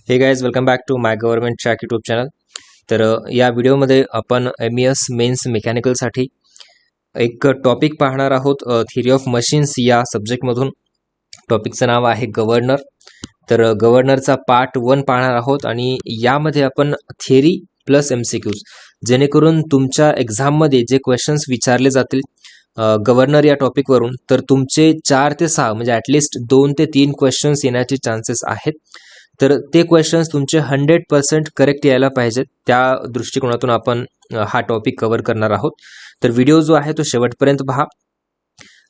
हे guys welcome back to my government track YouTube channel. तर या व्हिडिओमध्ये आपण MES मेन्स मेकॅनिकलसाठी एक टॉपिक पाहणार आहोत. थिअरी ऑफ मशीन्स या सब्जेक्टमधून. टॉपिकचं नाव आहे गव्हर्नर. तर गव्हर्नरचा पार्ट 1 पाहणार आहोत आणि यामध्ये आपण थिअरी प्लस MCQs जेणेकरून तुमच्या एक्झाममध्ये जे क्वेश्चन्स विचारले जातील गव्हर्नर या टॉपिकवरून, तर तुमचे 4 ते 6 म्हणजे ॲटलिस्ट 2 ते 3 क्वेश्चन्स येण्याचे चान्सेस आहेत. तर ते क्वेश्चन्स तुमचे 100% करेक्ट यायला पाहिजेत. त्या दृष्टिकोनातून आपण हा टॉपिक कव्हर करणार आहोत. तर व्हिडिओ जो आहे तो शेवटपर्यंत पहा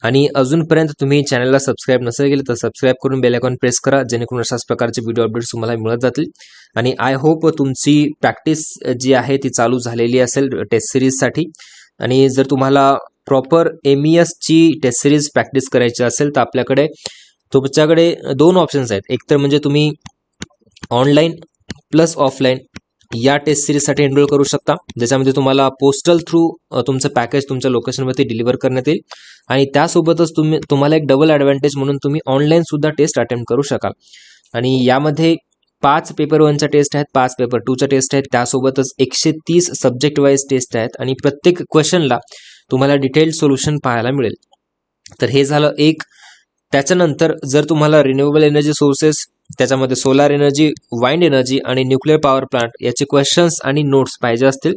आणि अजूनपर्यंत तुम्ही चॅनलला सबस्क्राईब नसेल केलं तर सबस्क्राईब करून बेल आयकॉन प्रेस करा, जेणेकरून अशाच प्रकारचे व्हिडिओ अपडेट्स तुम्हाला मिळत जातील. आणि आय होप तुमची प्रॅक्टिस जी आहे ती चालू झालेली असेल टेस्ट सिरीजसाठी. आणि जर तुम्हाला प्रॉपर MES ची टेस्ट सिरीज प्रॅक्टिस करायची असेल तर आपल्याकडे तुमच्याकडे 2 ऑप्शन्स आहेत. एक तर म्हणजे तुम्ही ऑनलाईन प्लस ऑफलाईन या टेस्ट सिरीजसाठी एनरोल करू शकता, ज्याच्यामध्ये तुम्हाला पोस्टल थ्रू तुमचं पॅकेज तुमच्या लोकेशनवरती डिलिव्हर करण्यात येईल. आणि त्यासोबतच तुम्हाला एक डबल ॲडव्हान्टेज म्हणून तुम्ही ऑनलाईन सुद्धा टेस्ट अटेम्प्ट करू शकाल. आणि यामध्ये 5 पेपर 1च्या टेस्ट आहेत, 5 पेपर 2च्या टेस्ट आहेत, त्यासोबतच 130 सब्जेक्ट वाईज टेस्ट आहेत आणि प्रत्येक क्वेश्चनला तुम्हाला डिटेल्ड सोल्युशन पाहायला मिळेल. तर हे झालं एक. त्याच्यानंतर जर तुम्हाला रिन्युएबल एनर्जी सोर्सेस, त्याच्यामध्ये सोलार एनर्जी, वाइंड एनर्जी आणि न्यूक्लिअर पॉवर प्लांट याचे क्वेश्चन्स आणि नोट्स पाहिजे असतील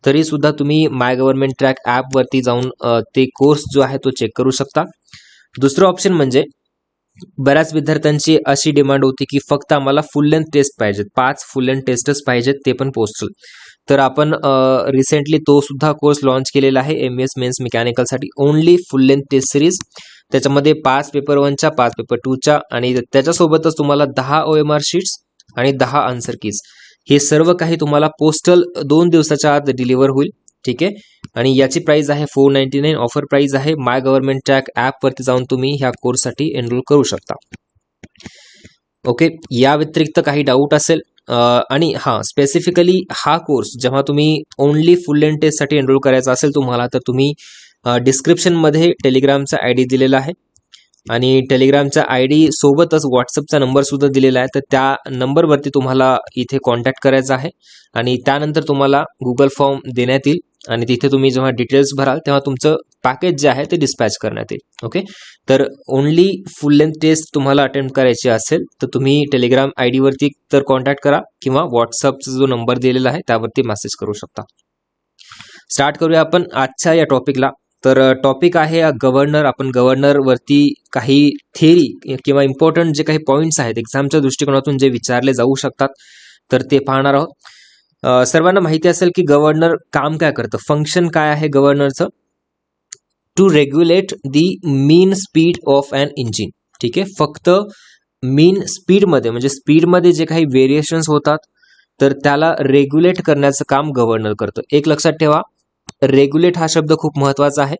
तरी सुद्धा तुम्ही माय गव्हर्नमेंट ट्रॅक ॲपवरती जाऊन ते कोर्स जो आहे तो चेक करू शकता. दुसरं ऑप्शन म्हणजे बऱ्याच विद्यार्थ्यांची अशी डिमांड होती की फक्त आम्हाला फुल लेंथ टेस्ट पाहिजेत, 5 फुल लेंथ टेस्टच पाहिजेत, ते पण पोस्टल. तर आपण रिसेंटली तो सुद्धा कोर्स लॉन्च केलेला आहे MES मेन्स मेकॅनिकलसाठी. Only full length test series, त्याच्यामध्ये 5 पेपर 1च्या, 5 पेपर 2च्या आणि त्याच्यासोबतच तुम्हाला 10 OMR शीट्स आणि 10 आन्सर कीज, हे सर्व काही तुम्हाला पोस्टल 2 दिवसाच्या आत डिलिव्हर होईल. ठीक आहे. आणि याची प्राइस आहे 499. ऑफर प्राइस आहे. माय गव्हर्नमेंट ट्रॅक ॲपवरती जाऊन तुम्ही ह्या कोर्ससाठी एनरोल करू शकता. ओके. या व्यतिरिक्त काही डाऊट असेल आणि स्पेसिफिकली हा कोर्स जेव्हा तुम्ही ओनली फुल लेंथ टेस्टसाठी एनरोल करायचा असेल तुम्हाला, तर तुम्ही डिस्क्रिप्शनमध्ये टेलिग्रामचा ID दिलेला आहे आणि टेलिग्रामच्या ID सोबतच व्हॉट्सअपचा नंबर सुद्धा दिलेला आहे. तर त्या नंबरवरती तुम्हाला इथे कॉन्टॅक्ट करायचा आहे आणि त्यानंतर तुम्हाला गुगल फॉर्म देण्यात येईल आणि तिथे तुम्ही जेव्हा डिटेल्स भराल तेव्हा तुमचं पॅकेज जे आहे ते डिस्पॅच करण्यात येईल. ओके. तर ओनली फुल लेंथ टेस्ट तुम्हाला अटेम्प्ट करायची असेल तर तुम्ही टेलिग्राम ID वरती तर कॉन्टॅक्ट करा किंवा व्हॉट्सअपचा जो नंबर दिलेला आहे त्यावरती मेसेज करू शकता. स्टार्ट करूया आपण आजच्या या टॉपिकला. तर टॉपिक आहे गव्हर्नर. आपण गव्हर्नरवरती काही थिअरी किंवा इम्पॉर्टंट जे काही पॉईंट्स आहेत एक्झामच्या दृष्टिकोनातून जे विचारले जाऊ शकतात तर ते पाहणार आहोत. सर्वांना माहिती असेल की गव्हर्नर काम काय करतं, फंक्शन काय आहे गव्हर्नरचं. To regulate the mean speed of an engine. ठीक आहे. फक्त मीन स्पीडमध्ये म्हणजे स्पीडमध्ये जे काही व्हेरिएशन्स होतात तर त्याला रेग्युलेट करण्याचं काम गव्हर्नर करतं. एक लक्षात ठेवा, रेग्युलेट हा शब्द खूप महत्त्वाचा आहे.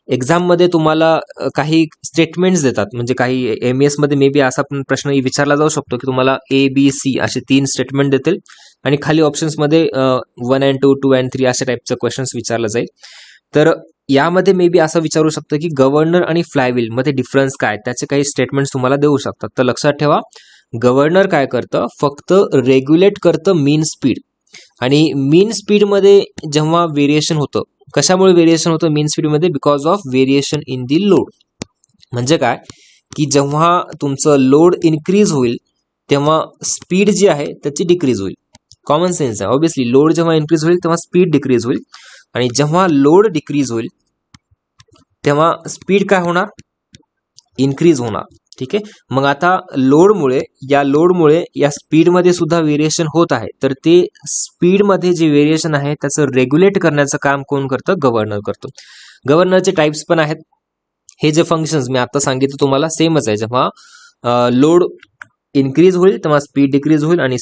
एक्झाममध्ये तुम्हाला काही स्टेटमेंट्स देतात, म्हणजे काही MES मध्ये मे बी असा पण प्रश्न विचारला जाऊ शकतो की तुम्हाला ABC असे 3 स्टेटमेंट देतील आणि खाली ऑप्शन्समध्ये 1 and 2, 2 and 3 अशा टाईपचं क्वेश्चन्स विचारलं जाईल. तर यामध्ये मे बी असं विचारू शकतं की गव्हर्नर आणि फ्लायव्हील मध्ये डिफरन्स काय, त्याचे काही स्टेटमेंट्स तुम्हाला देऊ शकतात. तर लक्षात ठेवा, गव्हर्नर काय करतं, फक्त रेग्युलेट करतं मीन स्पीड. आणि मीन स्पीडमध्ये जेव्हा व्हेरिएशन होतं, कशामुळे व्हेरिएशन होतं मीन स्पीडमध्ये, because of variation in the load. म्हणजे काय की जेव्हा तुमचं लोड इन्क्रीज होईल तेव्हा स्पीड जी आहे त्याची डिक्रीज होईल. कॉमन सेन्स आहे. ऑब्विसली लोड जेव्हा इन्क्रीज होईल तेव्हा स्पीड डिक्रीज होईल आणि जेव्हा लोड डिक्रीज होईल तेव्हा स्पीड काय होणार, इन्क्रीज होणार. ठीक आहे. मग आता लोडमुळे या स्पीडमध्ये सुद्धा व्हेरिएशन होत आहे. तर ते स्पीडमध्ये जे व्हेरिएशन आहे त्याचं रेग्युलेट करण्याचं काम कोण करतं, गव्हर्नर करतो. गव्हर्नरचे टाइप्स पण आहेत. हे जे फंक्शन्स मी आता सांगितलं तुम्हाला सेमच आहे. जेव्हा लोड इन्क्रीज होईल तेव्हा स्पीड डिक्रीज होईल आणि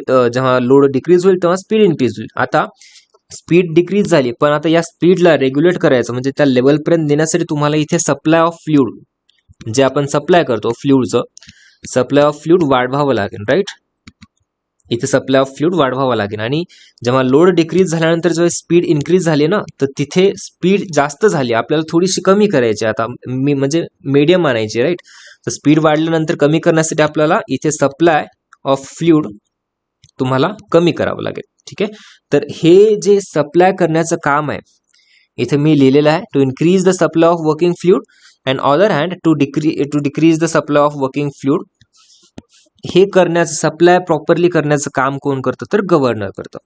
जेव्हा लोड डिक्रीज होईल तेव्हा स्पीड इन्क्रीज होईल. आता स्पीड डिक्रीज झाली पण आता या स्पीडला रेग्युलेट करायचं म्हणजे त्या लेवलपर्यंत नेण्यासाठी तुम्हाला इथे सप्लाय ऑफ फ्लुइड, जे आपण सप्लाय करतो फ्लुइडचं, सप्लाय ऑफ फ्लुइड वाढवावं लागेल. राईट. इथे सप्लाय ऑफ फ्लुइड वाढवावं लागेल आणि जेव्हा लोड डिक्रीज झाल्यानंतर जेव्हा स्पीड इन्क्रीज झाली ना, तर तिथे स्पीड जास्त झाली, आपल्याला थोडीशी कमी करायची, आता म्हणजे मीडियम आणायची. राईट. तर स्पीड वाढल्यानंतर कमी करण्यासाठी आपल्याला इथे सप्लाय ऑफ फ्लुइड तुम्हाला कमी करावं लागेल. ठीक आहे, तर हे जे सप्लाय करण्याचं काम आहे इथे मी लिहिलेलं आहे, to increase the supply of working fluid and other hand to decrease the supply of working fluid. हे करण्याचं, सप्लाय प्रॉपरली करण्याचं काम कोण करतं, तर गव्हर्नर करतं.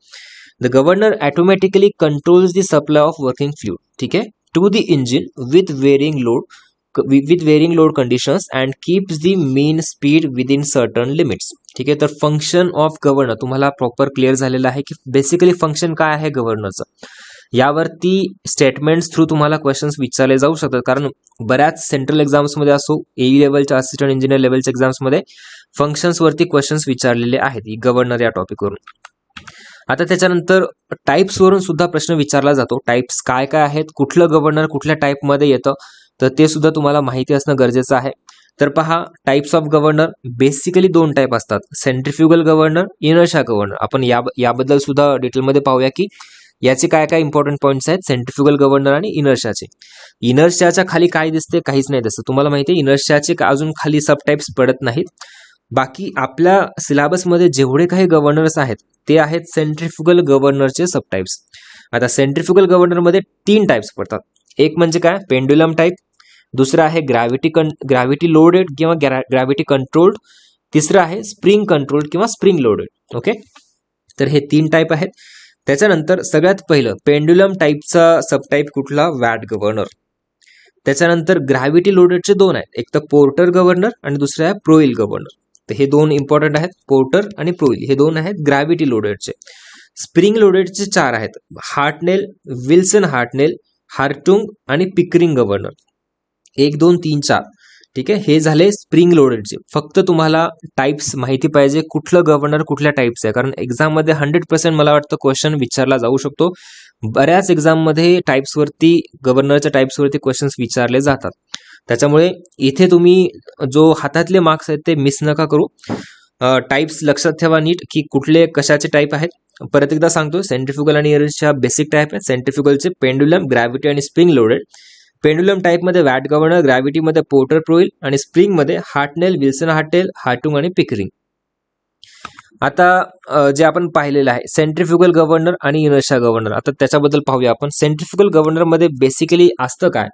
The governor automatically controls the supply of working fluid, ठीक आहे, to the engine with varying load conditions and keeps the mean speed within certain limits. ठीक आहे, तर फंक्शन ऑफ गव्हर्नर तुम्हाला प्रॉपर क्लिअर झालेलं आहे की बेसिकली फंक्शन काय आहे गव्हर्नरचं. यावरती स्टेटमेंट्स थ्रू तुम्हाला क्वेश्चन्स विचारले जाऊ शकतात, कारण बऱ्याच सेंट्रल एक्झाम्समध्ये असो, एई लेवलच्या असिस्टंट इंजिनियर लेवलच्या एक्झाम्समध्ये फंक्शन्स वरती क्वेश्चन्स विचारलेले आहेत गव्हर्नर या टॉपिकवरून. आता त्याच्यानंतर टाइप्स वरून सुद्धा प्रश्न विचारला जातो. टाइप्स काय काय आहेत, कुठलं गव्हर्नर कुठल्या टाइपमध्ये येतं, तर ते सुद्धा तुम्हाला माहिती असणं गरजेचं आहे. तर पहा, types of governor basically 2 type असतात, सेंट्रिफ्युगल गव्हर्नर, इनर्शिया गव्हर्नर. आपण याबद्दल सुद्धा डिटेलमध्ये पाहूया की याचे काय काय इम्पॉर्टंट पॉईंट्स आहेत सेंट्रिफ्युगल गव्हर्नर आणि इनर्शियाचे. इनर्शियाच्या खाली काय दिसते, काहीच नाही दिसतं. तुम्हाला माहिती आहे इनर्शियाचे अजून खाली सब टाइप्स पडत नाहीत. बाकी आपल्या सिलेबसमध्ये जेवढे काही गव्हर्नर्स आहेत ते आहेत सेंट्रिफ्युगल गव्हर्नरचे सब टाइप्स. आता सेंट्रिफ्युगल गव्हर्नरमध्ये 3 टाइप्स पडतात. एक म्हणजे काय, पेंड्युलम टाइप. दुसरा आहे ग्रॅव्हिटी लोडेड किंवा ग्रॅव्हिटी कंट्रोल्ड. तिसरं आहे स्प्रिंग कंट्रोल्ड किंवा स्प्रिंग लोडेड. ओके, तर हे 3 टाइप आहेत. त्याच्यानंतर सगळ्यात पहिलं पेंड्युलम टाइपचा सब टाइप कुठला, वॅट गव्हर्नर. त्याच्यानंतर ग्रॅव्हिटी लोडेडचे 2 आहेत, एक तर पोर्टर गव्हर्नर आणि दुसरं आहे प्रोइल गव्हर्नर. तर हे 2 इम्पॉर्टंट आहेत, पोर्टर आणि प्रोइल हे 2 आहेत ग्रॅव्हिटी लोडेडचे. स्प्रिंग लोडेडचे 4 आहेत, हार्टनेल, विल्सन हार्टनेल, हार्टुंग आणि पिकरिंग गव्हर्नर. 1 2 3 4. ठीक आहे, हे झाले स्प्रिंग लोडेडचे. फक्त तुम्हाला टाइप्स माहिती पाहिजे, कुठलं गव्हर्नर कुठल्या टाइप्स आहे, कारण एक्झाममध्ये 100% मला वाटतं क्वेश्चन विचारला जाऊ शकतो. बऱ्याच एक्झाममध्ये टाइप्सवरती, गव्हर्नरच्या टाइप्सवरती क्वेश्चन्स विचारले जातात. त्याच्यामुळे इथे तुम्ही जो हातातले मार्क्स आहेत ते मिस नका करू. टाइप्स लक्षात ठेवा नीट की कुठले कशाचे टाइप आहेत. परत एकदा सांगतो, सेंट्रिफ्युगल आणि इनर्शिया बेसिक टाइप आहेत. सेंट्रिफ्युगलचे पेंड्युलम, ग्रॅव्हिटी आणि स्प्रिंग लोडेड. पेंड्युलम टाइपमध्ये वॅट गव्हर्नर, ग्रॅव्हिटीमध्ये पोर्टर प्रोइल आणि स्प्रिंगमध्ये हार्टनेल, विल्सन हार्टनेल, हार्टुंग आणि पिकरिंग. आता जे आपण पाहिलेलं आहे सेंट्रिफ्युगल गव्हर्नर आणि इनर्शिया गव्हर्नर, आता त्याच्याबद्दल पाहूया आपण. सेंट्रिफ्युगल गव्हर्नरमध्ये बेसिकली असतं काय,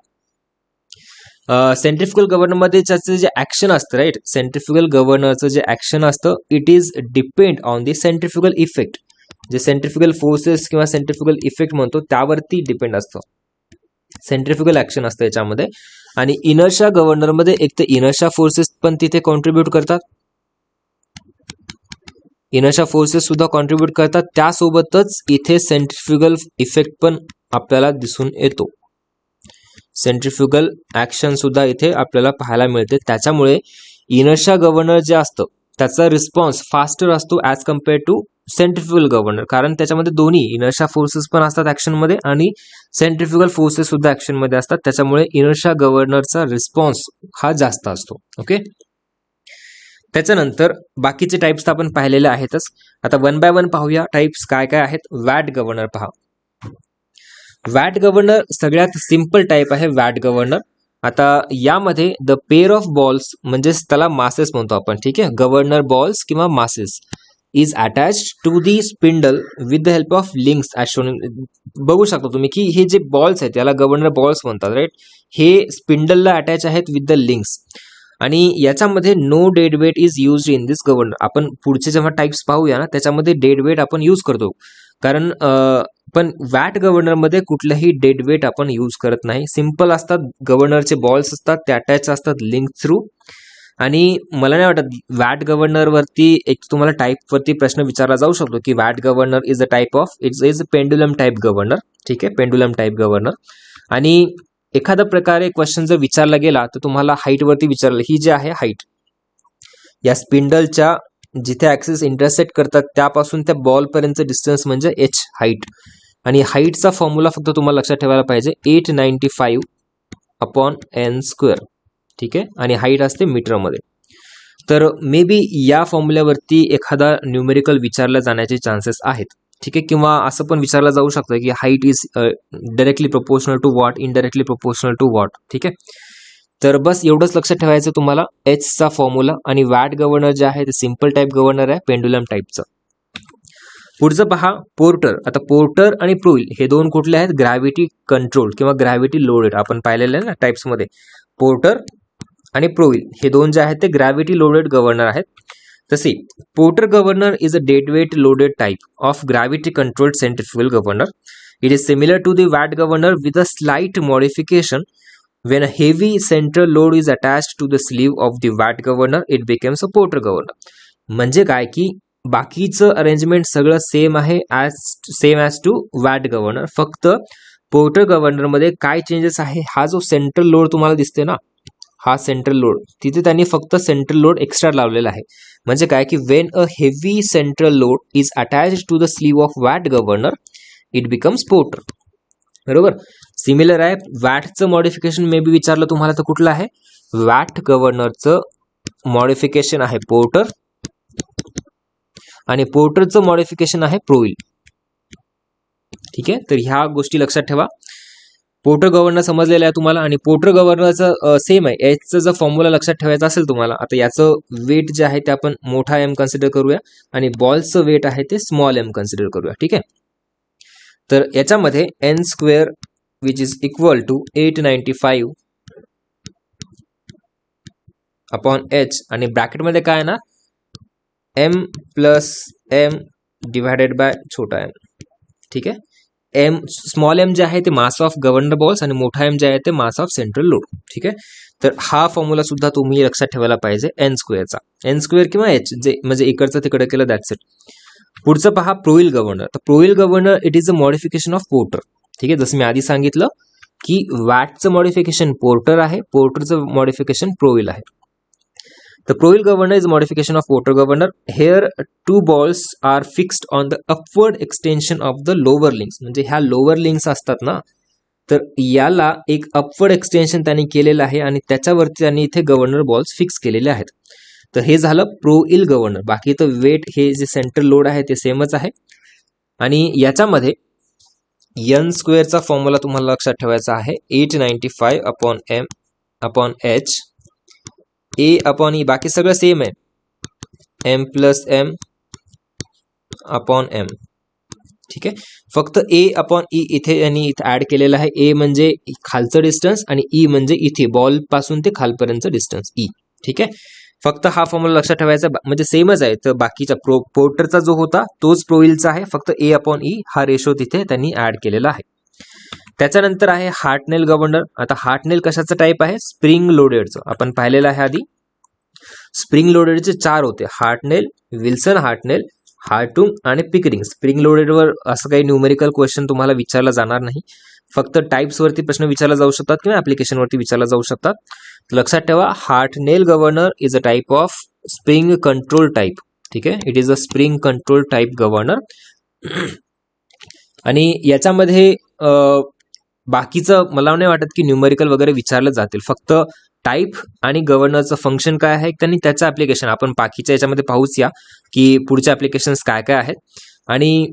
सेंट्रिफ्युगल गव्हर्नरमध्ये त्याचं जे ऍक्शन असतं, राईट, सेंट्रिफ्युगल गव्हर्नरचं जे ऍक्शन असतं it is depend on the centrifugal effect. जे सेंट्रिफ्युगल फोर्सेस किंवा सेंट्रिफ्युगल इफेक्ट म्हणतो त्यावरती डिपेंड असतं, सेंट्रिफ्युगल ऍक्शन असतं याच्यामध्ये. आणि इनर्शिया गव्हर्नरमध्ये एक तर इनर्शिया फोर्सेस पण तिथे कॉन्ट्रीब्यूट करतात, इनर्शिया फोर्सेस सुद्धा कॉन्ट्रीब्यूट करतात, त्यासोबतच इथे सेंट्रिफ्युगल इफेक्ट पण आपल्याला दिसून येतो. सेंट्रिफ्युगल ऍक्शन सुद्धा इथे आपल्याला पाहायला मिळते. त्याच्यामुळे इनर्शिया गव्हर्नर जे असतं त्याचा रिस्पॉन्स फास्टर असतो as compare to centrifugal governor, कारण त्याच्यामध्ये दोन्ही इनर्शिया फोर्सेस पण असतात ऍक्शनमध्ये आणि सेंट्रिफ्युगल फोर्सेस सुद्धा ऍक्शनमध्ये असतात. त्याच्यामुळे इनर्शिया गव्हर्नरचा रिस्पॉन्स हा जास्त असतो. ओके, त्याच्यानंतर बाकीचे टाइप्स तर आपण पाहिलेले आहेतच. आता 1 बाय 1 पाहूया टाइप्स काय काय आहेत. वॅट गव्हर्नर पहा. वॅट गव्हर्नर सगळ्यात सिंपल टाइप आहे वॅट गव्हर्नर. आता यामध्ये द पेअर ऑफ बॉल्स, म्हणजेच त्याला मासेस म्हणतो आपण, ठीक आहे, गव्हर्नर बॉल्स किंवा masses is attached to the spindle with the help of links as shown. बघू शकता तुम्ही की हे जे बॉल्स आहेत याला गव्हर्नर बॉल्स म्हणतात, राईट. हे स्पिंडलला अटॅच आहेत विथ द लिंक्स आणि याच्यामध्ये no dead weight is used in this governor. आपण पुढचे जेव्हा टाइप्स पाहूया ना त्याच्यामध्ये डेड वेट आपण यूज करतो, कारण पण वॅट गव्हर्नरमध्ये कुठलंही डेड वेट आपण यूज करत नाही. सिंपल असतात, गव्हर्नरचे बॉल्स असतात ते अटॅच असतात लिंक थ्रू. आणि मला नाही वाटत वॅट गव्हर्नरवरती एक तुम्हाला टाईपवरती प्रश्न विचारला जाऊ शकतो की watt governor is a type of, it's is a pendulum type governor. ठीक आहे, पेंडुलम टाईप गव्हर्नर. आणि एखाद्या प्रकारे क्वेश्चन जर विचारला गेला तर तुम्हाला हाईटवरती विचारलं, ही जी आहे हाईट, या स्पिंडलच्या जिथे ॲक्सिस इंटरसेक्ट करतात त्यापासून त्या बॉलपर्यंतचं डिस्टन्स म्हणजे एच, हाईट. आणि हाईटचा फॉर्म्युला फक्त तुम्हाला लक्षात ठेवायला पाहिजे 895/n². ठीक आहे, आणि हाईट असते मीटरमध्ये. तर मे बी या फॉर्म्युल्यावरती एखादा न्यूमेरिकल विचारला जाण्याचे चान्सेस आहेत. ठीक आहे, किंवा असं पण विचारलं जाऊ शकतं की height is directly proportional to what, indirectly proportional to what. ठीक आहे, तर बस एवढंच लक्षात ठेवायचं तुम्हाला, एचचा फॉर्म्युला. आणि वॅट गव्हर्नर जे आहे ते सिंपल टाईप गव्हर्नर आहे, पेंडुलम टाईपचं. पुढचं पहा पोर्टर. आता पोर्टर आणि प्रोईल हे दोन कुठले आहेत? ग्रॅव्हिटी कंट्रोल किंवा ग्रॅव्हिटी लोडेड आपण पाहिलेले आहे ना टाइप्स मध्ये. पोर्टर आणि प्रोईल हे दोन जे आहेत ते ग्रॅव्हिटी लोडेड गव्हर्नर आहेत. तसे Porter governor is a dead weight loaded type of gravity controlled centrifugal governor. It is similar to the Watt governor with a slight modification. When a heavy central load is attached to the sleeve of the watt governor, it becomes a porter governor. म्हणजे काय की बाकीचं arrangement सगळं same आहे as to watt governor. फक्त porter governor मध्ये काय changes आहे? हा जो सेंट्रल लोड तुम्हाला दिसते ना, हा सेंट्रल लोड, तिथे त्यांनी फक्त सेंट्रल लोड एक्स्ट्रा लावलेला आहे. म्हणजे काय की when a heavy central load is attached to the sleeve of Watt governor, it becomes Porter. बरोबर. सिमिलर आहे. वॅटचं मॉडिफिकेशन मे बी विचारलं तुम्हाला तर कुठलं आहे? वॅट गव्हर्नरचं मॉडिफिकेशन आहे पोर्टर आणि पोर्टरचं मॉडिफिकेशन आहे प्रोईल. ठीक आहे, तर ह्या गोष्टी लक्षात ठेवा. पोर्टर गव्हर्नर समजलेलं आहे तुम्हाला आणि पोर्टर गव्हर्नरचं सेम आहे. याचं जर फॉर्म्युला लक्षात ठेवायचा असेल तुम्हाला, आता याचं वेट जे आहे ते आपण मोठा एम कन्सिडर करूया आणि बॉलचं वेट आहे ते स्मॉल एम कन्सिडर करूया. ठीक आहे, तर याच्यामध्ये N square which is equal to 895 upon H आणि ब्रॅकेटमध्ये काय आहे ना, M plus M divided by छोटा एम. ठीक आहे, एम स्मॉल एम जे आहे ते मास ऑफ गव्हर्नर बॉल्स आणि मोठा एम जे आहे ते मास ऑफ सेंट्रल लोड. ठीक आहे, तर हा फॉर्म्युला सुद्धा तुम्ही लक्षात ठेवायला पाहिजे एन स्क्वेअरचा. एन स्क्वेअर किंवा एच जे म्हणजे इकडचं तिकडे केलं दॅट्स इट. पुढचं पहा प्रोईल गव्हर्नर. तर Proell governor it is a modification of Porter. ठीक आहे, जसं मी आधी सांगितलं की वॅटचं मॉडिफिकेशन पोर्टर आहे, पोर्टरचं मॉडिफिकेशन प्रोईल आहे. The Proil governor is a modification of porter governor. Here two balls are fixed on the upward extension of the lower links. म्हणजे ह्या लोअर लिंक्स असतात ना, तर याला एक अपवर्ड एक्सटेन्शन त्यांनी केलेलं आहे आणि त्याच्यावरती त्यांनी इथे गव्हर्नर बॉल्स फिक्स केलेले आहेत. तर हे झालं प्रोईल गव्हर्नर. बाकी तर वेट हे जे सेंट्रल लोड आहे ते सेमच आहे. आणि याच्यामध्ये एन स्क्वेअरचा फॉर्म्युला तुम्हाला लक्षात ठेवायचा आहे 895 upon M upon H. A upon E बाकी सगळं सेम आहे, M plus M upon M. ठीक आहे, फक्त ए अपॉन ई इथे यांनी इथे ऍड केलेलं आहे. ए म्हणजे खालचं डिस्टन्स आणि ई म्हणजे इथे बॉल पासून ते खालपर्यंतचं डिस्टन्स ई. ठीक आहे, फक्त हा फॉर्म्युला लक्षात ठेवायचा म्हणजे सेमच आहे. तर बाकीचा पोर्टरचा जो होता तोच प्रोईलचा आहे, फक्त ए अपॉन ई हा रेशो तिथे त्यांनी ऍड केलेला आहे. त्याच्यानंतर आहे हार्टनेल गव्हर्नर. आता हार्टनेल कशाचं टाईप आहे? स्प्रिंग लोडेडचं. आपण पाहिलेलं आहे आधी. स्प्रिंग लोडेडचे 4 होते, हार्टनेल, विल्सन हार्टनेल, हार्टुंग आणि पिकरिंग. स्प्रिंग लोडेडवर असं काही न्यूमेरिकल क्वेश्चन तुम्हाला विचारला जाणार नाही, फक्त टाइप्स वरती प्रश्न विचारला जाऊ शकतात किंवा ऍप्लिकेशन वरती विचारला जाऊ शकतात. लक्षात ठेवा, Hartnell governor is a type of spring control type. ठीक आहे, it is a spring control type governor. आणि याच्यामध्ये बाकीचं मला नाही वाटत की न्यूमेरिकल वगैरे विचारलं जातील. फक्त टाईप आणि गव्हर्नरचं फंक्शन काय आहे आणि त्याचं ऍप्लिकेशन आपण बाकीच्या याच्यामध्ये पाहूच या की पुढचे ऍप्लिकेशन्स काय काय आहेत. आणि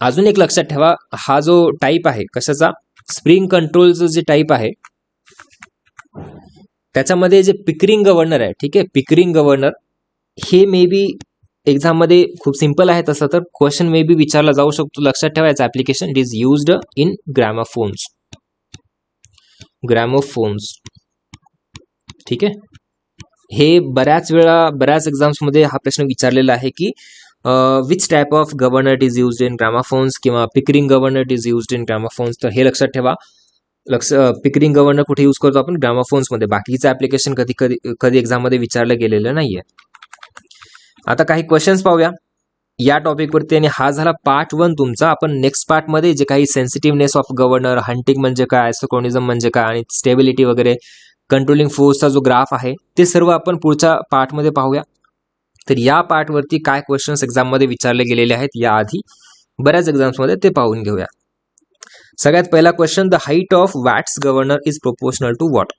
अजून एक लक्षात ठेवा, हा जो टाईप आहे कशाचा, स्प्रिंग कंट्रोलचं जे टाईप आहे त्याच्यामध्ये जे पिकरिंग गव्हर्नर आहे. ठीक आहे, पिकरिंग गव्हर्नर हे मे बी एक्झाम मध्ये खूप सिंपल आहे. तसं तर क्वेश्चन मे बी विचारला जाऊ शकतो. लक्षात ठेवायचं application it is used in gramophones. ठीक आहे, हे बऱ्याच वेळा बऱ्याच एक्झाम्स मध्ये हा प्रश्न विचारलेला आहे की which type of governor it is used in gramophones किंवा Pickering governor it is used in gramophones. तर हे लक्षात ठेवा. पिकरिंग गव्हर्नर कुठे यूज करतो आपण? ग्रॅमोफोन्स मध्ये. बाकीचं ऍप्लिकेशन कधी एक्झाम मध्ये विचारलं गेलेलं नाहीये. आता काही क्वेश्चन्स पाहूया या टॉपिक वरती आणि हा झाला पार्ट 1 तुमचा. आपण नेक्स्ट पार्ट मध्ये जे काही सेन्सिटिव्हनेस ऑफ गव्हर्नर, हंटिंग म्हणजे काय, आयसोक्रोनिझम म्हणजे काय आणि स्टेबिलिटी वगैरे, कंट्रोलिंग फोर्सचा जो ग्राफ आहे ते सर्व आपण पुढच्या पार्ट मध्ये पाहूया. तर या पार्ट वरती काय क्वेश्चन्स एक्झाम मध्ये विचारले गेलेले आहेत या आधी बऱ्याच एक्झाम्स मध्ये ते पाहून घेऊया. सगळ्यात पहिला question, the height of Watt's governor is proportional to what.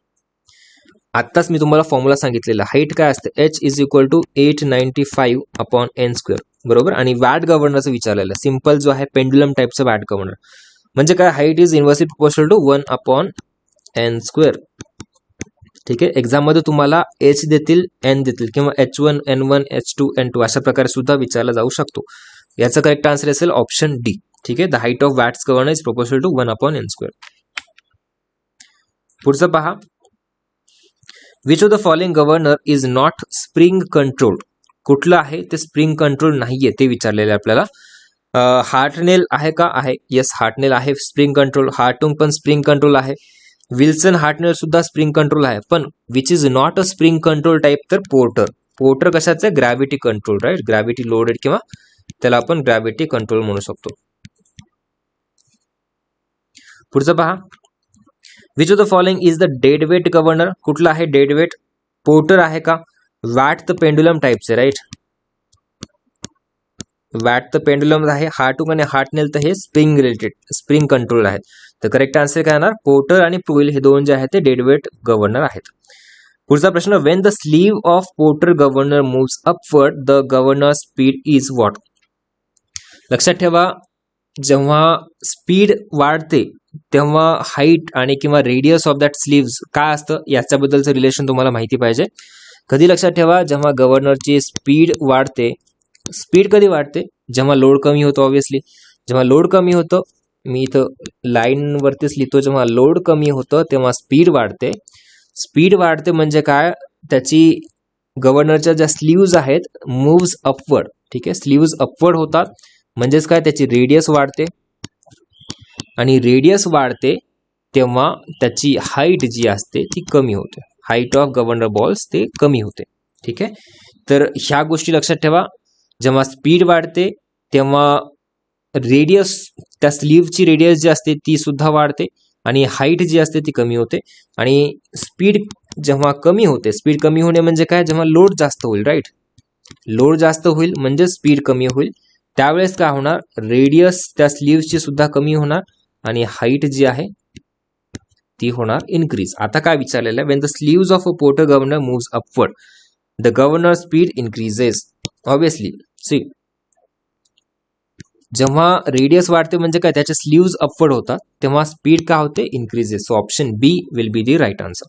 आत्ताच मी तुम्हाला फॉर्म्युला सांगितलेला. हाईट काय असते? H is equal to 895 upon N square. बरोबर. आणि वॅट गव्हर्नरचं विचारलेलं सिंपल जो आहे पेंडुलम टाइपचं वॅट गव्हर्नर म्हणजे काय, height is inversely proportional to 1 upon N square. ठीक आहे, एक्झाम मध्ये तुम्हाला एच देतील, एन देतील किंवा H1 N1 H2 N2 अशा प्रकारे सुद्धा विचारला जाऊ शकतो. याचा करेक्ट आन्सर असेल ऑप्शन डी. ठीक आहे, the height of Watt's governor is proportional to 1/n². पुढचं पहा, which of the following governor is not spring control. कुठलं आहे ते स्प्रिंग कंट्रोल नाहीये ते विचारलेलं आहे आपल्याला. हार्टनेल आहे का? आहे. येस, हार्टनेल आहे स्प्रिंग कंट्रोल. हार्टुंग पण स्प्रिंग कंट्रोल आहे. विल्सन हार्टनेल सुद्धा स्प्रिंग कंट्रोल आहे. पण which is not a spring control type तर पोर्टर. पोर्टर कशाचं आहे? Gravity control, right. Gravity loaded किंवा त्याला आपण ग्रॅव्हिटी कंट्रोल म्हणू शकतो. पुढचं पहा, which of the following is the dead weight governor. कुठला आहे डेड वेट? पोर्टर आहे का? वॅट द पेंडुलम टाईपचे, राईट. वॅट द पेंडुलम आहे. हार्टुंग आणि हार्टनेल तर हे स्प्रिंग रिलेटेड, स्प्रिंग कंट्रोल आहेत. तर करेक्ट आन्सर काय येणार? पोर्टर आणि प्रोइल हे दोन जे आहेत ते डेड वेट गव्हर्नर आहेत. पुढचा प्रश्न, Wien the sleeve of porter governor moves upward the governor speed is what. लक्षात ठेवा, जेव्हा स्पीड वाढते तेव्हा हाईट आणि किंवा रेडियस ऑफ दॅट स्लीव्स काय असतं याच्याबद्दलचं रिलेशन तुम्हाला माहिती पाहिजे. कधी लक्षात ठेवा, जेव्हा गव्हर्नरची स्पीड वाढते. स्पीड कधी वाढते? जेव्हा लोड कमी होतो. ऑब्व्हियसली जेव्हा लोड कमी होतं, मी इथं लाईन वरतीच लिहितो, जेव्हा लोड कमी होतं तेव्हा स्पीड वाढते. स्पीड वाढते म्हणजे काय? त्याची गव्हर्नरच्या ज्या स्लीव्ज आहेत मूव्स अपवर्ड. ठीक आहे, स्लीव्ज अपवर्ड होतात म्हणजेच काय? त्याची रेडियस वाढते आणि रेडियस वाढते तेव्हा त्याची हाईट जी असते ती कमी होते. हाईट ऑफ गव्हर्नर बॉल्स ते कमी होते. ठीक आहे, तर ह्या गोष्टी लक्षात ठेवा. जेव्हा स्पीड वाढते तेव्हा रेडियस, त्या स्लीव्हची रेडियस जी असते ती सुद्धा वाढते आणि हाईट जी असते ती कमी होते. आणि स्पीड जेव्हा कमी होते, स्पीड कमी होणे म्हणजे काय? जेव्हा लोड जास्त होईल, राईट. लोड जास्त होईल म्हणजे स्पीड कमी होईल. त्यावेळेस काय होणार? रेडियस त्या स्लीव्हची सुद्धा कमी होणार आणि हाईट जी आहे ती होणार इन्क्रीज. आता काय विचारलेलं आहे? When the sleeves of a Porter governor moves upward the governor speed increases. Obviously C, जेव्हा रेडियस वाढते म्हणजे काय? त्याचे स्लीव्स अपवर्ड होतात तेव्हा स्पीड काय होते? Increases. So option B will be the right answer.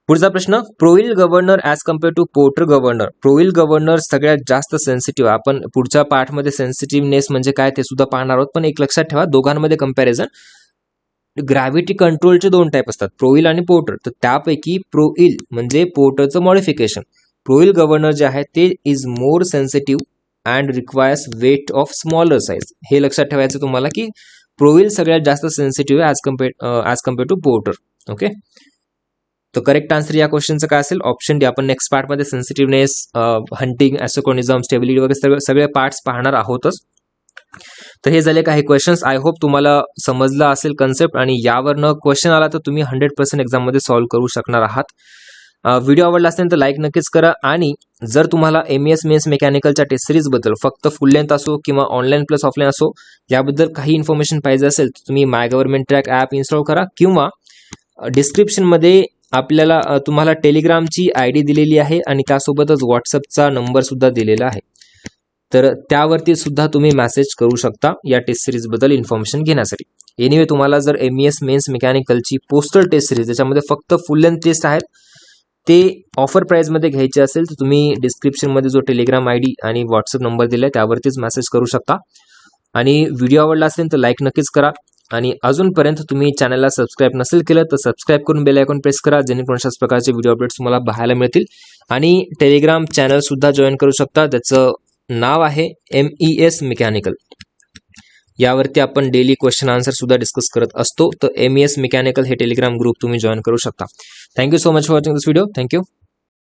पुढचा प्रश्न, Proell governor as compare to Porter governor. Proell governor सगळ्यात जास्त सेन्सिटिव्ह. आपण पुढच्या पार्टमध्ये सेन्सिटिव्हनेस म्हणजे काय ते सुद्धा पाहणार आहोत. पण एक लक्षात ठेवा, दोघांमध्ये कंपॅरिझन, ग्रॅव्हिटी कंट्रोलचे दोन टाईप असतात, प्रोइल आणि पोर्टर. तर त्यापैकी प्रोइल म्हणजे पोर्टरचं मॉडिफिकेशन. प्रोइल गव्हर्नर जे आहे ते is more sensitive and requires weight of smaller size. हे लक्षात ठेवायचं तुम्हाला की प्रोइल सगळ्यात जास्त सेन्सिटिव्ह आहे as compare to Porter. Okay, तर करेक्ट आन्सर या क्वेश्चनचं काय असेल? Option D. आपण नेक्स्ट पार्टमध्ये सेन्सिटिव्हनेस, हंटिंग, ॲसोकोनिझम, स्टेबिलिटी वगैरे सगळे पार्ट्स पाहणार आहोतच. तर हे झाले काही क्वेश्चन्स. आय होप तुम्हाला समजलं असेल कन्सेप्ट आणि यावरनं क्वेश्चन आला तर तुम्ही 100% एक्झाममध्ये सॉल्व्ह करू शकणार आहात. व्हिडिओ आवडला असेल तर लाईक नक्कीच करा. आणि जर तुम्हाला MES मेन्स मेकॅनिकलच्या टेस्ट सिरीजबद्दल फक्त फुल लेंथ असो किंवा ऑनलाईन प्लस ऑफलाईन असो याबद्दल काही इन्फॉर्मेशन पाहिजे असेल तर तुम्ही माय गव्हर्नमेंट ट्रॅक ॲप इन्स्टॉल करा किंवा डिस्क्रिप्शनमध्ये आपल्याला तुम्हाला टेलिग्रामची ID दिलेली आहे आणि त्यासोबतच व्हॉट्सअपचा नंबर सुद्धा दिलेला आहे. तर त्यावरती सुद्धा तुम्ही मेसेज करू शकता या टेस्ट सिरीजबद्दल इन्फॉर्मेशन घेण्यासाठी. एनिवे तुम्हाला जर MES मेन्स मेकॅनिकलची पोस्टल टेस्ट सिरीज ज्याच्यामध्ये फक्त फुल लेंथ टेस्ट आहेत ते ऑफर प्राईजमध्ये घ्यायचे असेल तर तुम्ही डिस्क्रिप्शनमध्ये जो टेलिग्राम ID आणि व्हॉट्सअप नंबर दिला आहे त्यावरतीच मेसेज करू शकता. आणि व्हिडिओ आवडला असेल तर लाईक नक्कीच करा. आणि अजूनपर्यंत तुम्ही चॅनलला सबस्क्राईब नसेल केलं तर सबस्क्राईब करून बेल आयकॉन प्रेस करा, जेणेकरून अशाच प्रकारचे व्हिडिओ अपडेट्स तुम्हाला पाहायला मिळतील. आणि टेलिग्राम चॅनल सुद्धा जॉईन करू शकता, त्याचं नाव आहे MES मेकॅनिकल. यावरती आपण डेली क्वेश्चन आन्सर सुद्धा डिस्कस करत असतो. तर MES मेकॅनिकल हे टेलिग्राम ग्रुप तुम्ही जॉईन करू शकता. Thank you so much for watching this video. Thank you.